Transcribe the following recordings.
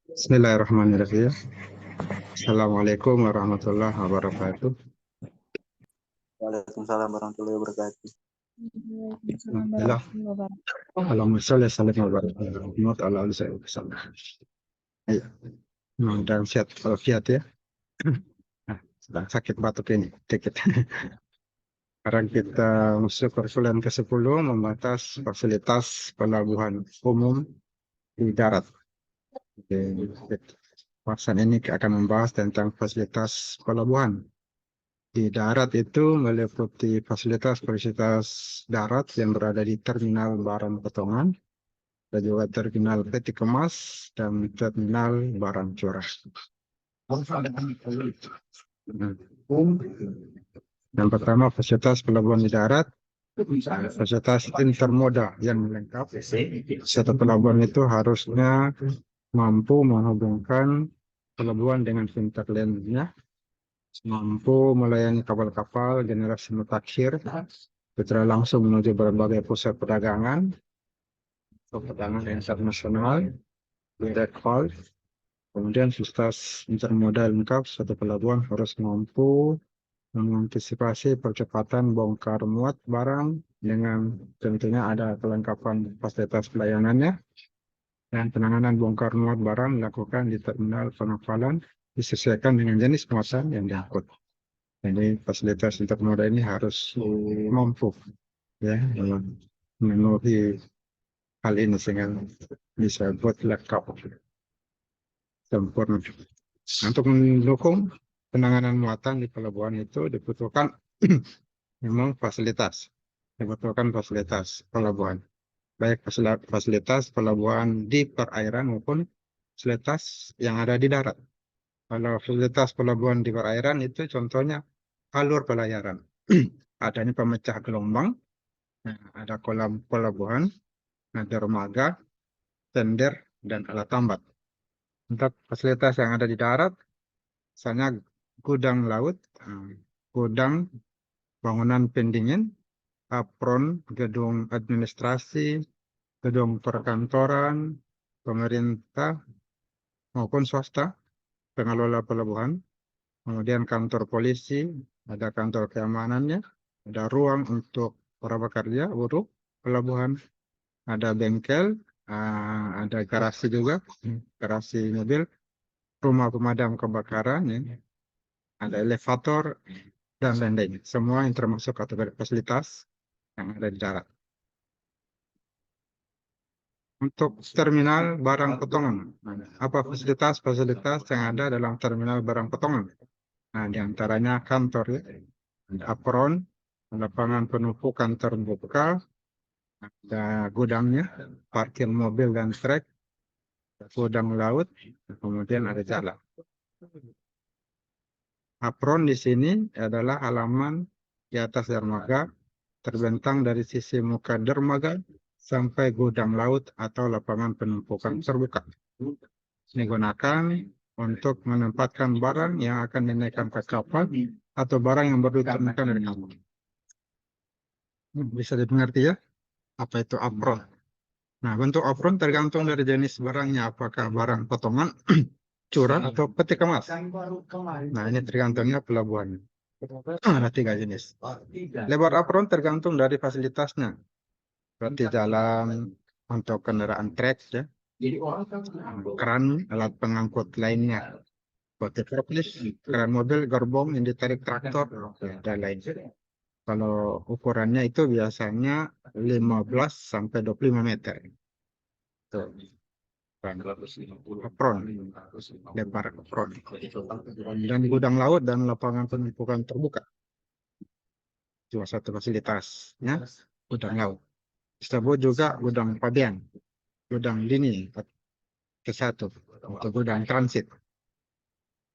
Bismillahirrahmanirrahim. Assalamualaikum warahmatullahi wabarakatuh. Waalaikumsalam warahmatullahi wabarakatuh. Alhamdulillah. Allahumma sholli wa sallim wa barik ala Muhammad wa ala alihi wasallam. Iya. Mudah-mudahan sehat walafiat ya. Nah, sedang sakit batuk ini dikit. Sekarang kita masuk kursulan ke-10 membahas fasilitas pelabuhan umum di darat. Bahasan ini akan membahas tentang fasilitas pelabuhan. Di darat itu meliputi fasilitas darat yang berada di terminal barang potongan, dan juga terminal peti kemas, dan terminal barang curah. Yang pertama, fasilitas pelabuhan di darat, fasilitas intermodal yang lengkap. Satu pelabuhan itu harusnya mampu menghubungkan pelabuhan dengan hinterlandnya, mampu melayani kapal-kapal generasi mutakhir secara langsung menuju berbagai pusat perdagangan atau perdagangan internasional, direct haul. Kemudian fasilitas intermodal lengkap, satu pelabuhan harus mampu mengantisipasi percepatan bongkar muat barang dengan tentunya ada kelengkapan fasilitas pelayanannya, dan penanganan bongkar muat barang dilakukan di terminal pengapalan disesuaikan dengan jenis muatan yang diangkut. Jadi fasilitas intermodal ini harus mampu ya memenuhi hal ini sehingga bisa buat lengkap sempurna. Untuk mendukung penanganan muatan di pelabuhan itu dibutuhkan memang dibutuhkan fasilitas pelabuhan, baik fasilitas pelabuhan di perairan maupun fasilitas yang ada di darat. Kalau fasilitas pelabuhan di perairan itu contohnya alur pelayaran, adanya pemecah gelombang, ada kolam pelabuhan, ada dermaga, tender, dan alat tambat. Untuk fasilitas yang ada di darat, misalnya gudang laut, gudang bangunan pendingin, apron, gedung administrasi, gedung perkantoran, pemerintah maupun swasta, pengelola pelabuhan, kemudian kantor polisi, ada kantor keamanannya, ada ruang untuk para pekerja buruh pelabuhan, ada bengkel, ada garasi juga, garasi mobil, rumah pemadam kebakaran, ya, ada elevator, dan lain-lain. Semua yang termasuk kategori fasilitas yang ada di darat. Untuk terminal barang potongan, apa fasilitas yang ada dalam terminal barang potongan? Nah, diantaranya kantor, ya, apron, lapangan penumpukan terbuka, ada gudangnya, parkir mobil dan trek, gudang laut, kemudian ada jalan. Apron di sini adalah halaman di atas dermaga, terbentang dari sisi muka dermaga sampai gudang laut atau lapangan penumpukan terbuka. Digunakan untuk menempatkan barang yang akan dinaikkan ke kapal atau barang yang baru diturunkan dari kapal. Bisa dimengerti ya, apa itu apron? Nah, bentuk apron tergantung dari jenis barangnya, apakah barang potongan, curah, atau peti kemas. Nah, ini tergantungnya pelabuhan. Ada 3 jenis. Lebar apron tergantung dari fasilitasnya. Berarti jalan untuk kendaraan trek, ya, keran, alat pengangkut lainnya, seperti forklift, keran mobil, gerbong yang ditarik traktor, dan lain. Kalau ukurannya itu biasanya 15 sampai 25 meter. Tuh. Apron, lebar apron. Dan gudang laut dan lapangan penumpukan terbuka. Cuma satu fasilitasnya, gudang laut. Disebut juga gudang pabean, gudang dini ke-1, atau gudang transit.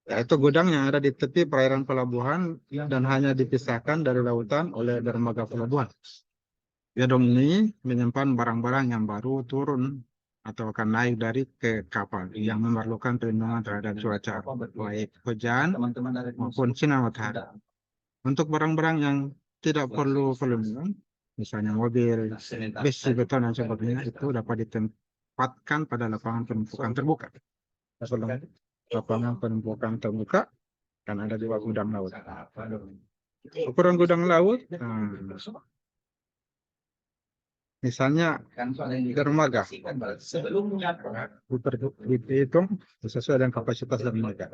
Yaitu gudang yang ada di tepi perairan pelabuhan dan hanya dipisahkan dari lautan oleh dermaga pelabuhan. Gedung ini menyimpan barang-barang yang baru turun atau akan naik dari ke kapal yang memerlukan perlindungan terhadap cuaca, baik hujan maupun sinar matahari. Untuk barang-barang yang tidak perlu perlindungan, misalnya mobil, besi, beton, dan sebagainya, itu dapat ditempatkan pada lapangan penumpukan terbuka. Sebelum lapangan penumpukan terbuka kan ada juga gudang laut. Ukuran gudang laut, misalnya dermaga, dihitung sesuai dengan kapasitas dermaga.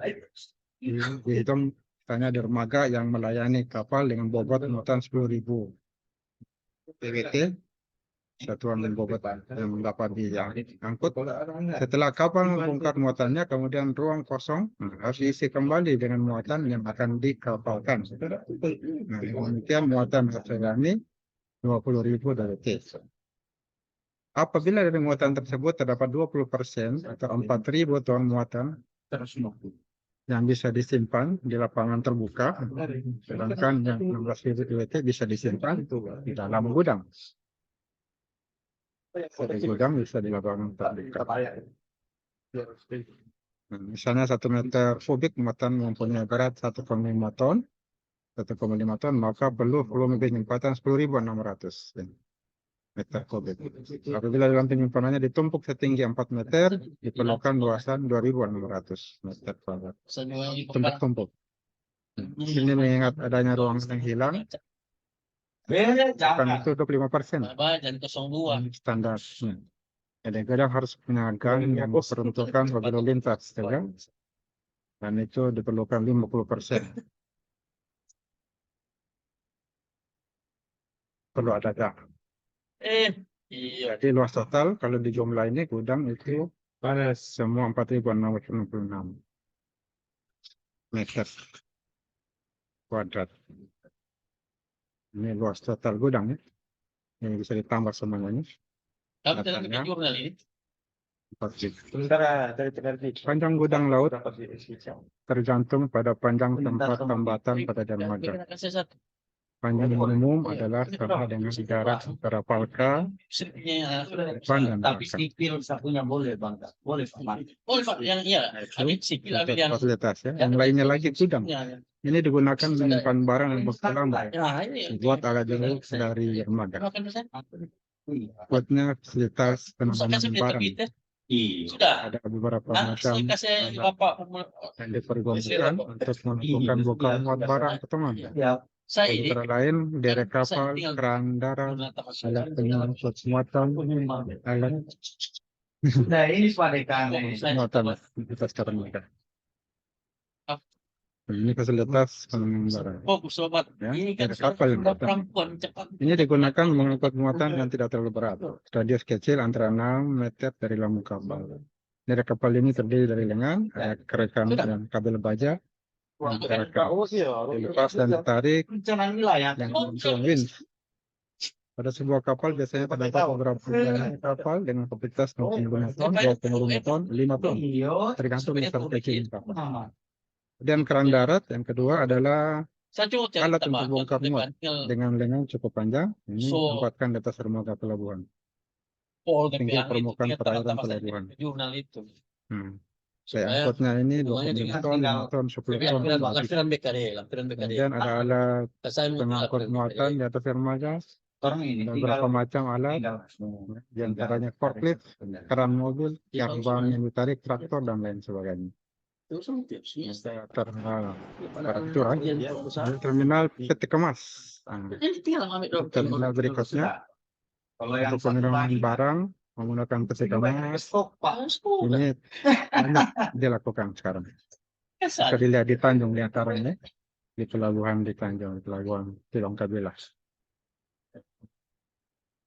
Dihitung misalnya dermaga yang melayani kapal dengan bobot muatan 10.000 PWT, satuan bobot yang dapat diangkut. Setelah kapal membongkar muatannya, kemudian ruang kosong harus diisi kembali dengan muatan yang akan dikapalkan. Nah, demikian muatan harus dilayani 20.000 PWT. Apabila dari muatan tersebut terdapat 20% atau 4.000 ton muatan yang bisa disimpan di lapangan terbuka, sedangkan yang 16.000 PWT bisa disimpan di dalam gudang. Di gudang bisa di lapangan terbuka. Nah, misalnya 1 meter kubik muatan mempunyai berat 1,5 ton, 1,5 ton, maka perlu volume penyimpanan 10.600 meter kubik. Apabila dalam penyimpanannya ditumpuk setinggi 4 meter, diperlukan luasan 2.600 meter kuadrat. Tumpuk-tumpuk. Ini mengingat adanya ruangan yang hilang, akan itu 25% standarnya. Kadang-kadang harus punya gang yang diperuntukkan bagi lalu lintas, kan? Dan itu diperlukan 50%. Perlu ada gang. Jadi luas total kalau dijumlah ini gudang itu semua 4.666 meter kuadrat. Ini luas total gudang ya. Ini bisa ditambah semuanya. Katanya, panjang gudang laut tergantung pada panjang tempat tambatan pada dermaga. Panjang umum adalah sama dengan jarak antara palka, depan dan belakang. Fasilitas ya. Yang lainnya lagi gudang. Ini digunakan menyimpan barang yang berlama. Buat alat jauh dari dermaga. Buatnya fasilitas penampungan barang. Ada beberapa macam yang dipergunakan untuk menumpukan bongkar muat barang ke teman. Antara lain derek kapal, keran darat, alat pengangkut muatan, alat muatan kita secara mudah. Ini fasilitas penampungan barang. Ya, derek kapal yang ini digunakan mengangkut muatan yang tidak terlalu berat. Radius kecil antara 6 meter dari lambung kapal. Derek kapal ini terdiri dari lengan, kerekan dan kabel baja. Dilepas dan ditarik yang winch. Pada sebuah kapal biasanya terdapat beberapa kapal dengan kapasitas 65 ton, 25 ton, 5 ton, tergantung besar kecil kapal. Kemudian keran darat yang kedua adalah alat untuk bongkar muat dengan lengan cukup panjang. Ini ditempatkan di atas dermaga pelabuhan. Tinggi permukaan perairan pelabuhan. Saya angkutnya ini 25 ton, 5 ton, 10 ton. Kemudian ada alat pengangkut muatan di atas dermaga. Ada beberapa macam alat, di antaranya forklift, keran mobil, gerbang yang ditarik, traktor, dan lain sebagainya. Terminal peti kemas. Terminal berikutnya untuk pengiriman barang menggunakan peti kemas. Ini banyak dilakukan sekarang. Bisa dilihat di Tanjung di antaranya, di pelabuhan di Tanjung, di pelabuhan Tilong Kabilas.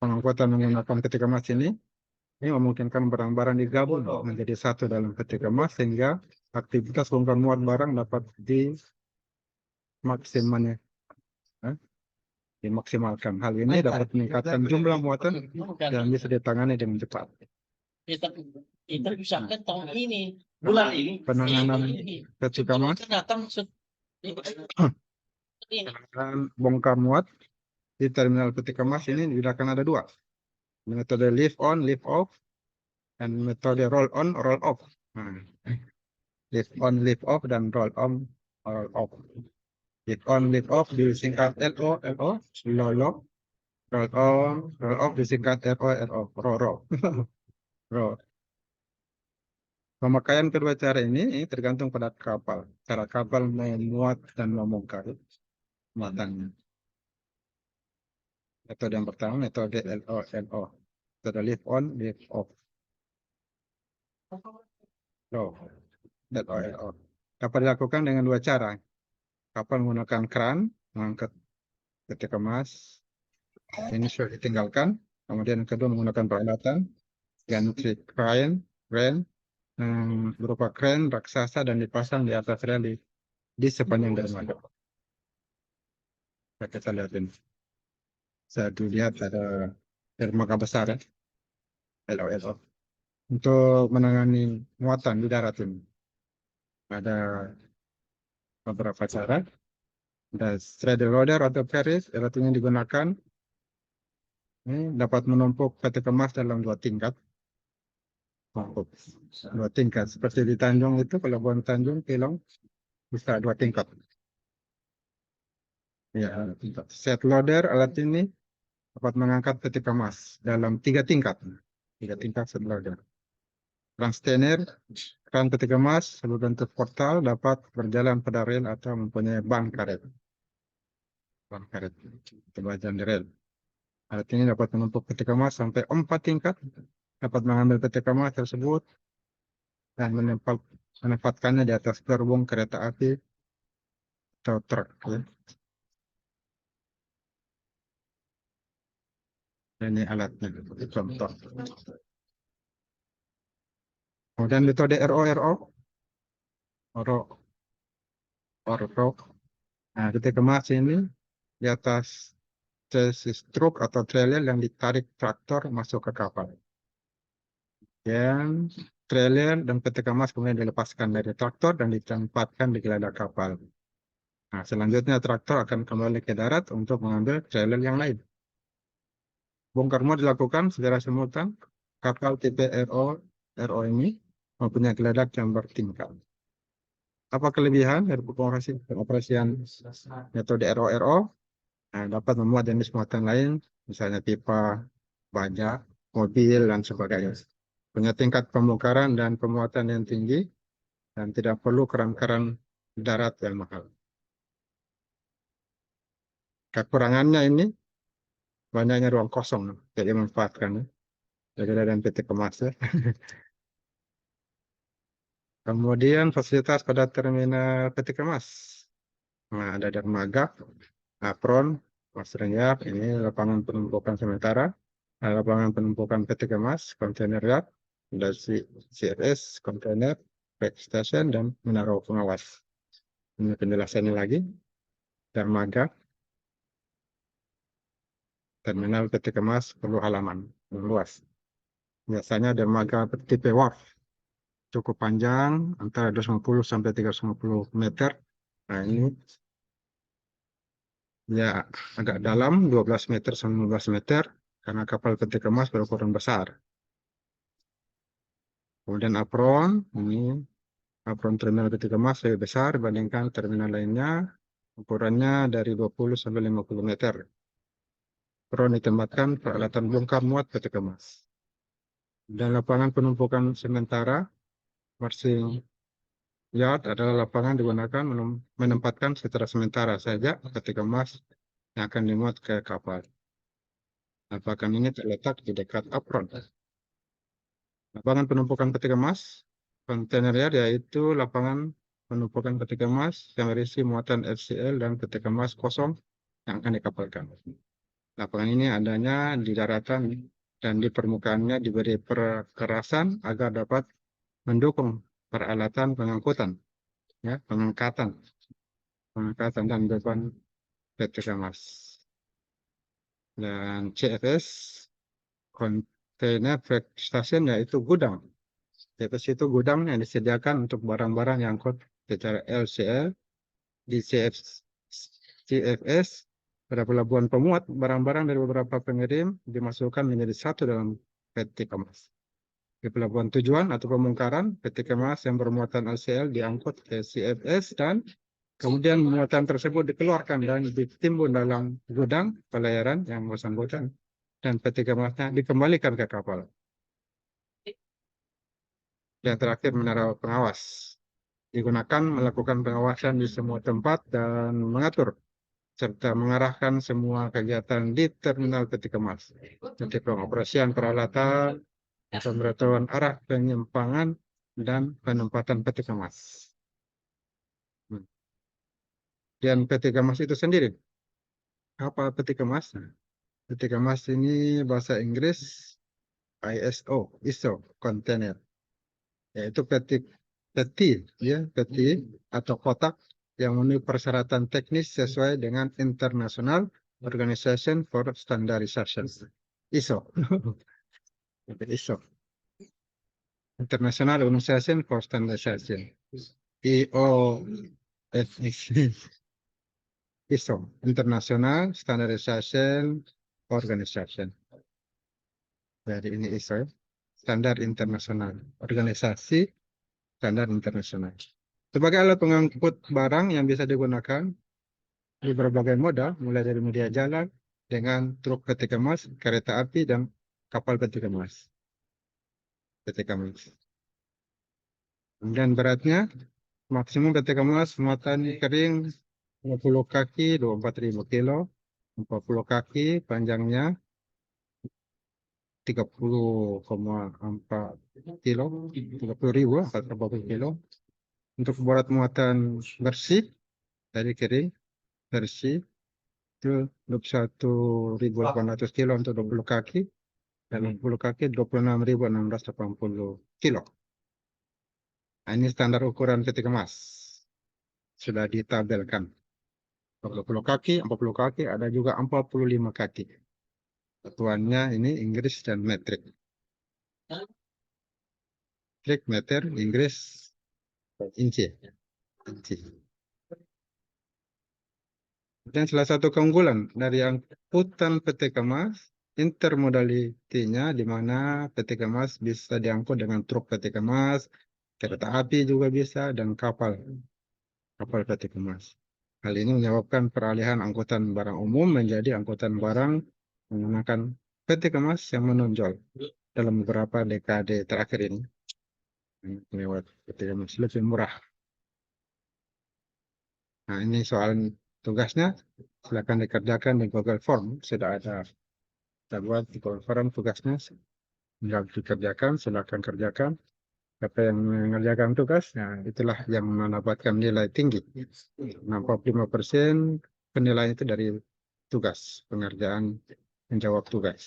Pengangkutan menggunakan peti kemas ini memungkinkan barang-barang digabung menjadi satu dalam peti kemas sehingga aktivitas bongkar muat barang dapat dimaksimalkan. Hal ini dapat meningkatkan jumlah muatan yang bisa ditangani dengan cepat. Penanganan peti kemas, penanganan bongkar muat di terminal peti kemas ini akan ada dua. Metode lift on, lift off, dan metode roll on, roll off. Lift on, lift off, dan roll on, roll off. Lift on, lift off disingkat LO, LO, lolo. Roll on, roll off disingkat RO, RO, RO. Oh, pemakaian kedua cara ini tergantung pada kapal. Cara kapal memuat dan membongkar muatannya. Metode yang pertama, metode LOLO. Metode lift on, lift off. Low, LOLO. Dapat dilakukan dengan dua cara. Kapal menggunakan kran, mengangkat peti kemas. Ini sudah ditinggalkan. Kemudian yang kedua menggunakan peralatan, gantry crane, berupa kren raksasa dan dipasang di atas rel di sepanjang dermaga. Kita lihat ini. Saya dilihat ada dermaga besar ya, LOLO. Untuk menangani muatan di darat ini. Ada beberapa cara. Ada straddle loader atau ferries, alat ini digunakan. Ini dapat menumpuk peti kemas dalam dua tingkat. Tumpuk. Dua tingkat. Seperti di Tanjung itu, pelabuhan Tanjung, Pilong, bisa dua tingkat. Ya, tingkat. Set loader, alat ini dapat mengangkat peti kemas dalam tiga tingkat. Tiga tingkat set loader. Transtainer, kran peti kemas berbentuk portal dapat berjalan pada rel atau mempunyai ban karet. Ban karet, bagian di rel. Alat ini dapat menumpuk peti kemas sampai 4 tingkat, dapat mengambil peti kemas tersebut dan menempatkannya di atas gerbong kereta api atau truk. Ya. Ini alatnya, contoh. Kemudian metode RO, RO. Nah, peti kemas ini di atas chassis truk atau trailer yang ditarik traktor masuk ke kapal. Dan trailer dan peti kemas kemudian dilepaskan dari traktor dan ditempatkan di geladak kapal. Nah, selanjutnya traktor akan kembali ke darat untuk mengambil trailer yang lain. Bongkar muat dilakukan secara simultan. Kapal tipe RO ini mempunyai geladak yang bertingkat. Apa kelebihan dari pengoperasian metode RO? Nah, dapat memuat jenis muatan lain, misalnya pipa, baja, mobil, dan sebagainya. Punya tingkat pembongkaran dan pemuatan yang tinggi, dan tidak perlu keran-keran darat yang mahal. Kekurangannya ini banyaknya ruang kosong, jadi dimanfaatkan. Jadi dan PT Kemas ya. Kemudian fasilitas pada terminal PT Kemas. Nah, ada dermaga, apron, master yard, ini lapangan penumpukan sementara, ada lapangan penumpukan PT Kemas, kontainer yard, ada CRS, kontainer, back station, dan menara pengawas. Ini penjelasannya lagi. Dermaga, terminal PT Kemas perlu halaman yang luas. Biasanya dermaga tipe wharf cukup panjang, antara 250 sampai 350 meter. Nah, ini ya agak dalam, 12 meter sampai 15 meter, karena kapal peti kemas berukuran besar. Kemudian apron, ini apron terminal peti kemas lebih besar dibandingkan terminal lainnya, ukurannya dari 20 sampai 50 meter. Apron ditempatkan peralatan bongkar muat peti kemas. Dan lapangan penumpukan sementara, marching yard adalah lapangan digunakan menempatkan secara sementara saja peti kemas yang akan dimuat ke kapal. Lapangan ini terletak di dekat apron. Lapangan penumpukan peti kemas, kontainer yard yaitu lapangan penumpukan peti kemas yang berisi muatan FCL dan peti kemas kosong yang akan dikapalkan. Lapangan ini adanya di daratan dan di permukaannya diberi perkerasan agar dapat mendukung peralatan pengangkutan, ya, pengangkatan dan beban peti kemas. Dan CFS, Container Freight Station, yaitu gudang. CFS itu gudang yang disediakan untuk barang-barang yang angkut secara LCL di CFS pada pelabuhan pemuat barang-barang dari beberapa pengirim dimasukkan menjadi satu dalam peti kemas. Di pelabuhan tujuan atau pembongkaran, peti kemas yang bermuatan LCL diangkut ke CFS dan kemudian muatan tersebut dikeluarkan dan ditimbun dalam gudang pelayaran yang bersangkutan dan peti kemasnya dikembalikan ke kapal. Yang terakhir, menara pengawas. Digunakan melakukan pengawasan di semua tempat dan mengatur serta mengarahkan semua kegiatan di terminal peti kemas, seperti pengoperasian peralatan, pemberitahuan arah penyimpangan, dan penempatan peti kemas. Dan peti kemas itu sendiri, apa peti kemas? Peti kemas ini bahasa Inggris ISO container, yaitu peti, ya, peti atau kotak yang memenuhi persyaratan teknis sesuai dengan International Organization for Standardization, ISO. ISO, International Organization for Standardization, ISO, International Standardization Organization. Dari ini ISO, standar internasional, organisasi standar internasional. Sebagai alat pengangkut barang yang bisa digunakan di berbagai moda, mulai dari media jalan dengan truk peti kemas, kereta api, dan kapal peti kemas. Kemudian beratnya, maksimum peti kemas muatan kering 20 kaki, 24.000 kilo, 40 kaki, panjangnya 30,4 kilo, 30.000 atau 40 kilo. Untuk berat muatan bersih dari kering bersih itu 21.800 kilo untuk 20 kaki, dan 20 kaki 26.680 kilo. Nah, ini standar ukuran peti kemas. Sudah ditabelkan. 20 kaki, 40 kaki, ada juga 45 kaki. Satuannya ini Inggris dan metrik. Metrik, meter, Inggris, inci. Inci. Dan salah satu keunggulan dari angkutan peti kemas, intermodality-nya, di mana peti kemas bisa diangkut dengan truk peti kemas, kereta api juga bisa, dan kapal peti kemas. Hal ini menyebabkan peralihan angkutan barang umum menjadi angkutan barang menggunakan peti kemas yang menonjol dalam beberapa dekade terakhir ini. Lewat peti kemas lebih murah. Nah, ini soal tugasnya, silakan dikerjakan di Google Form. Sudah ada, kita buat di Google Form tugasnya, tinggal dikerjakan, silakan kerjakan. Siapa yang mengerjakan tugas, nah itulah yang mendapatkan nilai tinggi. 65% penilaian itu dari tugas, pengerjaan menjawab tugas.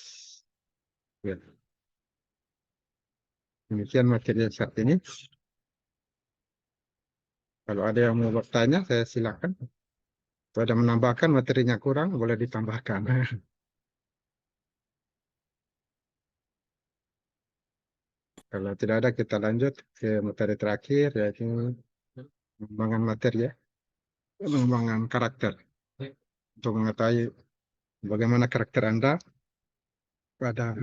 Ya. Demikian materi saat ini. Kalau ada yang mau bertanya, saya silakan. Kalau ada menambahkan materinya kurang, boleh ditambahkan. Kalau tidak ada, kita lanjut ke materi terakhir, yaitu pengembangan materi, ya, pengembangan karakter. Untuk mengetahui bagaimana karakter Anda pada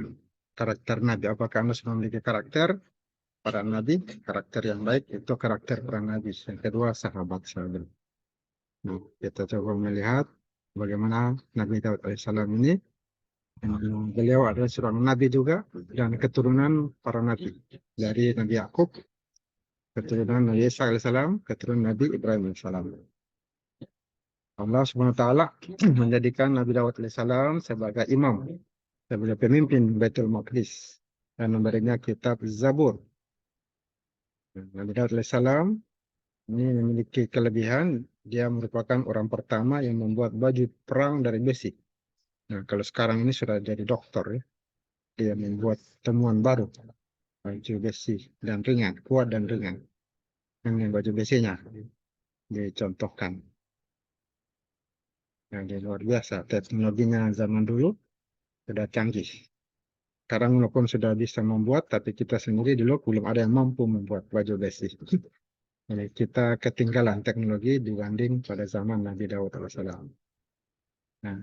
karakter Nabi. Apakah Anda sudah memiliki karakter para Nabi? Karakter yang baik itu karakter para Nabi. Yang kedua, sahabat-sahabat. Nah, kita coba melihat bagaimana Nabi Daud alaihissalam ini. Beliau adalah seorang Nabi juga dan keturunan para Nabi. Dari Nabi Yakub, keturunan Nabi Isa alaihissalam, keturunan Nabi Ibrahim alaihissalam. Allah Subhanahu wa taala menjadikan Nabi Daud alaihissalam sebagai imam, sebagai pemimpin Baitul Maqdis, dan memberinya kitab Zabur. Nabi Daud alaihissalam ini memiliki kelebihan, dia merupakan orang pertama yang membuat baju perang dari besi. Nah, kalau sekarang ini sudah jadi dokter, ya, dia membuat temuan baru, baju besi dan ringan, kuat dan ringan. Yang baju besinya dicontohkan. Yang luar biasa, teknologinya zaman dulu sudah canggih. Sekarang walaupun sudah bisa membuat, tapi kita sendiri dulu belum ada yang mampu membuat baju besi. Jadi kita ketinggalan teknologi dibanding pada zaman Nabi Daud alaihissalam. Nah,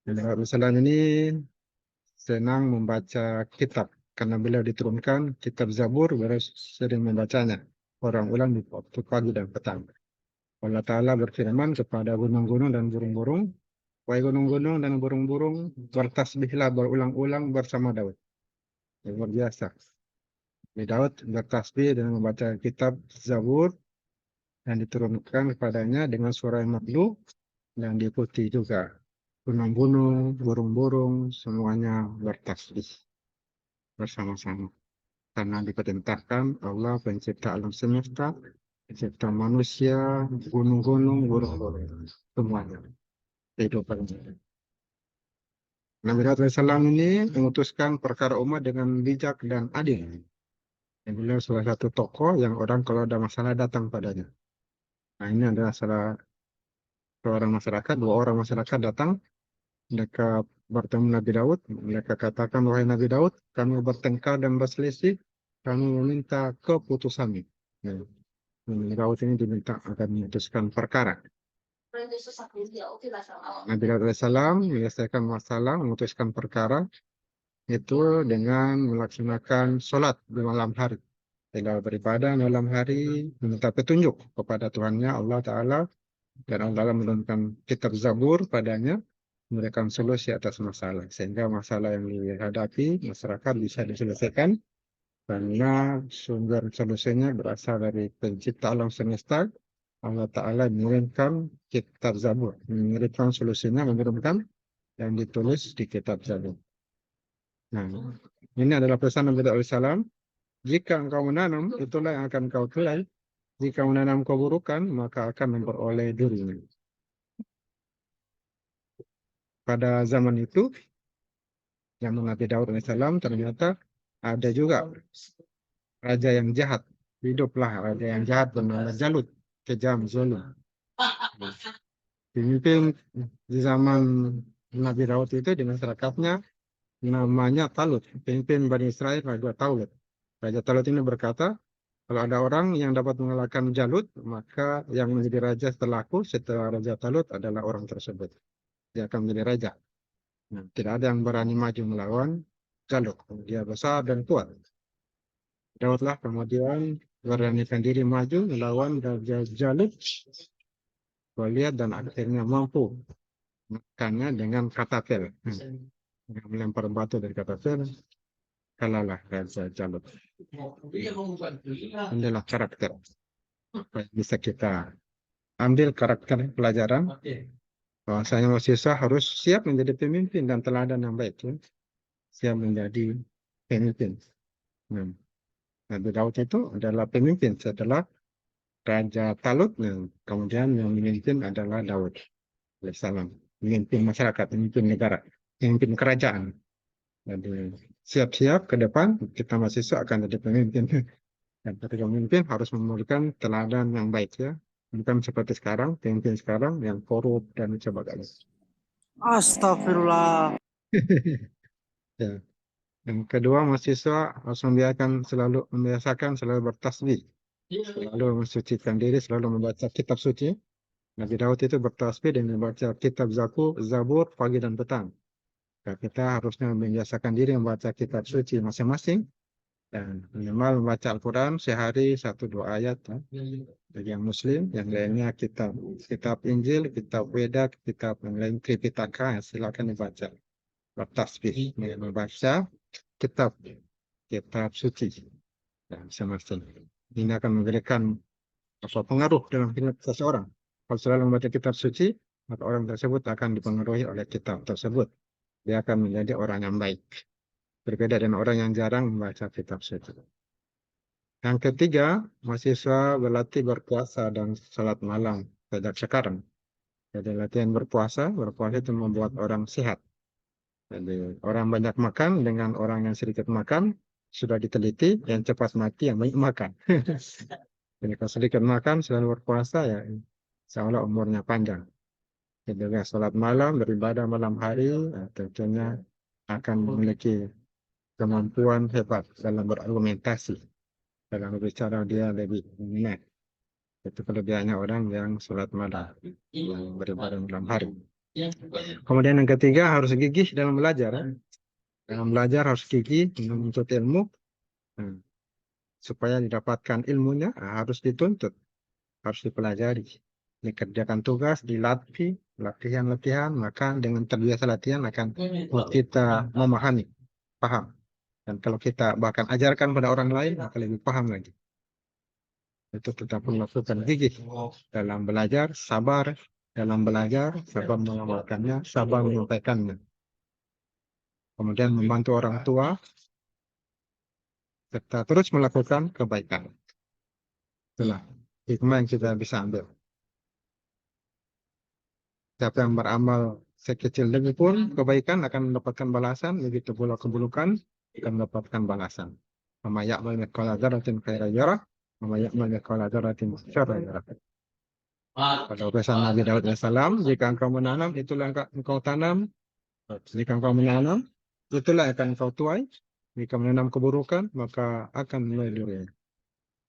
Nabi Daud alaihissalam ini senang membaca kitab karena beliau diturunkan kitab Zabur, beliau sering membacanya. Orang ulang di waktu pagi dan petang. Allah Ta'ala berfirman kepada gunung-gunung dan burung-burung, wahai gunung-gunung dan burung-burung, bertasbihlah berulang-ulang bersama Daud. Luar biasa. Nabi Daud bertasbih dengan membaca kitab Zabur yang diturunkan kepadanya dengan suara yang merdu dan diikuti juga gunung-gunung, burung-burung, semuanya bertasbih bersama-sama. Karena diperintahkan Allah pencipta alam semesta, pencipta manusia, gunung-gunung, burung-burung, semuanya kehidupan. Nabi Daud alaihissalam ini memutuskan perkara umat dengan bijak dan adil. Dan beliau salah satu tokoh yang orang kalau ada masalah datang padanya. Nah, ini adalah salah seorang masyarakat, dua orang masyarakat datang, mereka bertemu Nabi Daud, mereka katakan, wahai Nabi Daud, kami bertengkar dan berselisih, kami meminta keputusanmu. Nah, Nabi Daud ini diminta akan memutuskan perkara. Nabi Daud alaihissalam menyelesaikan masalah, memutuskan perkara, itu dengan melaksanakan sholat di malam hari. Beliau beribadah malam hari, meminta petunjuk kepada Tuhannya Allah Ta'ala, dan Allah Ta'ala menurunkan kitab Zabur padanya, memberikan solusi atas masalah. Sehingga masalah yang dihadapi masyarakat bisa diselesaikan, karena sumber solusinya berasal dari pencipta alam semesta. Allah Ta'ala mengirimkan kitab Zabur, mengirimkan solusinya, mengirimkan yang ditulis di kitab Zabur. Nah, ini adalah pesan Nabi Daud alaihissalam. Jika engkau menanam, itulah yang akan kau tuai. Jika menanam keburukan, maka akan memperoleh dirinya. Pada zaman itu, zaman Nabi Daud alaihissalam, ternyata ada juga raja yang jahat. Hiduplah raja yang jahat bernama Jalut, kejam, zalim. Pemimpin di zaman Nabi Daud itu di masyarakatnya namanya Talut, pemimpin Bani Israel, Raja Talut. Raja Talut ini berkata, kalau ada orang yang dapat mengalahkan Jalut, maka yang menjadi raja setelahku, setelah Raja Talut adalah orang tersebut. Dia akan menjadi raja. Nah, tidak ada yang berani maju melawan Jalut. Dia besar dan kuat. Daudlah kemudian beranikan diri maju melawan Raja Jalut, Goliat, dan akhirnya mampu menekannya dengan katapel. Dengan melempar batu dari katapel, kalahlah Raja Jalut. Inilah karakter. Bisa kita ambil karakter pelajaran. Bahwasanya mahasiswa harus siap menjadi pemimpin dan teladan yang baik. Ya. Siap menjadi pemimpin. Nah, Nabi Daud itu adalah pemimpin setelah Raja Talut. Nah, kemudian yang memimpin adalah Daud alaihissalam. Pemimpin masyarakat, pemimpin negara, pemimpin kerajaan. Jadi siap-siap ke depan kita mahasiswa akan jadi pemimpin. Dan ketika memimpin harus memberikan teladan yang baik ya. Bukan seperti sekarang, pemimpin sekarang yang korup dan sebagainya. Astagfirullah. Ya. Yang kedua, mahasiswa harus membiasakan selalu bertasbih, selalu mensucikan diri, selalu membaca kitab suci. Nabi Daud itu bertasbih dan membaca kitab Zabur pagi dan petang. Nah, kita harusnya membiasakan diri membaca kitab suci masing-masing dan minimal membaca Al-Quran sehari 1-2 ayat. Ya. Bagi yang Muslim, yang lainnya kitab Injil, kitab Weda, kitab yang lain Tripitaka, silakan dibaca. Bertasbih, membaca kitab suci dan masing-masing. Ini akan memberikan pengaruh dalam hidup seseorang. Kalau selalu membaca kitab suci, maka orang tersebut akan dipengaruhi oleh kitab tersebut. Dia akan menjadi orang yang baik. Berbeda dengan orang yang jarang membaca kitab suci. Yang ketiga, mahasiswa berlatih berpuasa dan salat malam sejak sekarang. Jadi latihan berpuasa itu membuat orang sehat. Jadi orang banyak makan dengan orang yang sedikit makan, sudah diteliti, yang cepat mati yang banyak makan. Jadi kalau sedikit makan, selalu berpuasa, ya insya Allah umurnya panjang. Jadi sholat malam, beribadah malam hari, tentunya akan memiliki kemampuan hebat dalam berargumentasi. Dalam berbicara dia lebih minat. Itu kelebihannya orang yang sholat malam, yang beribadah malam hari. Kemudian yang ketiga, harus gigih dalam belajar. Dalam belajar harus gigih menuntut ilmu. Nah, supaya didapatkan ilmunya harus dituntut, harus dipelajari, dikerjakan tugas, dilatih, latihan, maka dengan terbiasa latihan akan kita memahami, paham. Dan kalau kita bahkan ajarkan pada orang lain, maka lebih paham lagi. Itu kita perlu lakukan gigih dalam belajar, sabar dalam belajar, sabar mengamalkannya, sabar menyampaikannya. Kemudian membantu orang tua, serta terus melakukan kebaikan. Itulah hikmah yang kita bisa ambil. Siapa yang beramal sekecil demi pun kebaikan akan mendapatkan balasan, begitu pula keburukan akan mendapatkan balasan. Wa may ya'mal mithqala dzarratin khairan yarah, wa may ya'mal mithqala dzarratin syarran yarah. Pada urusan Nabi Daud alaihissalam, jika engkau menanam, itulah engkau tanam. Jika engkau menanam, itulah akan engkau tuai. Jika menanam keburukan, maka akan menuai durian.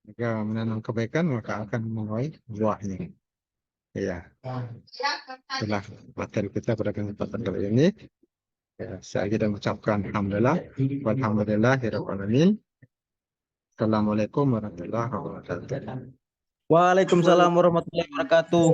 Jika menanam kebaikan, maka akan menuai buahnya. Ya, itulah materi kita pada kesempatan kali ini. Ya, saya kita mengucapkan alhamdulillah, walhamdulillahirabbil alamin. Assalamualaikum warahmatullahi wabarakatuh. Waalaikumsalam warahmatullahi wabarakatuh.